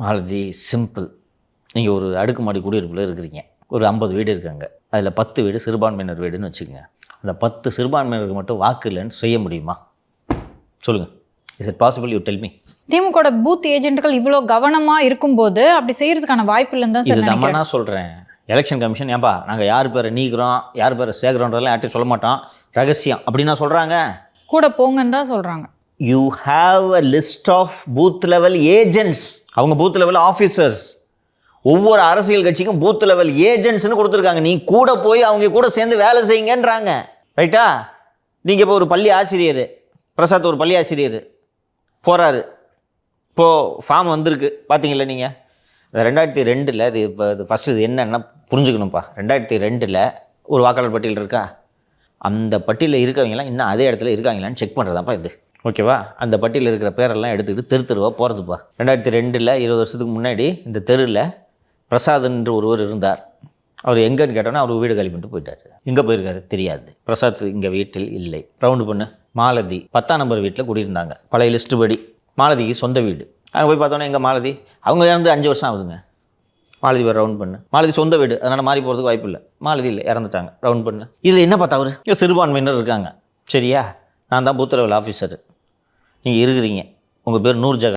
Malathi simple. நீங்கள் ஒரு அடுக்குமாடி குடியிருப்பில் இருக்கிறீங்க. ஒரு 50 வீடு இருக்காங்க. அதில் 10 வீடு சிறுபான்மையினர் வீடுன்னு வச்சுக்கோங்க. அந்த 10 சிறுபான்மையினருக்கு மட்டும் வாக்கு இல்லைன்னு செய்ய முடியுமா? சொல்லுங்கள். Is it possible? You tell me. DMK booth ஏஜென்ட்கள் இவ்வளோ கவனமாக இருக்கும்போது அப்படி செய்யறதுக்கான வாய்ப்பு இல்லைன்னு தான் சார் இது நினைக்கிறேன். நான் சொல்கிறேன். எலெக்ஷன் கமிஷன் ஏன்பா நாங்கள் யார் பேரை நீக்கிறோம் யார் பேரை சேர்க்குறோன்றதெல்லாம் யார்ட்டையும் சொல்ல மாட்டோம், ரகசியம் அப்படின்னா சொல்கிறாங்க. கூட போங்கன்னு தான் சொல்கிறாங்க. You have a list of booth level agents. அவங்க பூத் லெவல் ஆஃபீஸர்ஸ். ஒவ்வொரு அரசியல் கட்சிக்கும் பூத் லெவல் ஏஜென்ட்ஸ்னு கொடுத்துருக்காங்க. நீ கூட போய் அவங்க கூட சேர்ந்து வேலை செய்யுங்கன்றாங்க. ரைட்டா? நீங்கள் இப்போ ஒரு பள்ளி ஆசிரியர், பிரசாத் ஒரு பள்ளி ஆசிரியர் போகிறாரு. இப்போது ஃபார்ம் வந்திருக்கு பார்த்தீங்களா நீங்கள்? 2002 இது இப்போ இது ஃபஸ்ட்டு இது என்னென்னா புரிஞ்சுக்கணும்ப்பா. 2002 ஒரு வாக்காளர் பட்டியல் இருக்கா? அந்த பட்டியலில் இருக்கவங்களாம் இன்னும் அதே இடத்துல இருக்காங்களான்னு செக் பண்ணுறதாப்பா இது. ஓகேவா? அந்த பட்டியலில் இருக்கிற பேரெல்லாம் எடுத்துக்கிட்டு தெருவா போகிறதுப்பா. 2002 20 வருஷத்துக்கு முன்னாடி இந்த தெருவில் பிரசாத் என்று ஒருவர் இருந்தார். அவர் எங்கேன்னு கேட்டோன்னா அவர் வீடு காலி பண்ணிட்டு போயிட்டார். எங்கே போயிருக்காரு தெரியாது. பிரசாத் இங்கே வீட்டில் இல்லை. ரவுண்டு பண்ணு. மாலதி 10ஆம் நம்பர் வீட்டில் குடியிருந்தாங்க. பழைய லிஸ்ட்டு படி மாலதிக்கு சொந்த வீடு. அங்கே போய் பார்த்தோன்னா எங்கள் மாலதி அவங்க இறந்து 5 வருஷம் ஆகுதுங்க. மாலதி பேர் ரவுண்ட் பண்ணு. மாலதி சொந்த வீடு, அதனால் மாறி போகிறதுக்கு வாய்ப்பு இல்லை. மாலதி இல்லை, இறந்துட்டாங்க. ரவுண்ட் பண்ணு. இதில் என்ன பார்த்தா அவர் சிறுபான்மையினர் இருக்காங்க. சரியா? நான் தான் பூத் லெவல் ஆஃபீஸர். நீங்கள் இருக்கிறீங்க. உங்கள் பேர் நூர்ஜஹான்.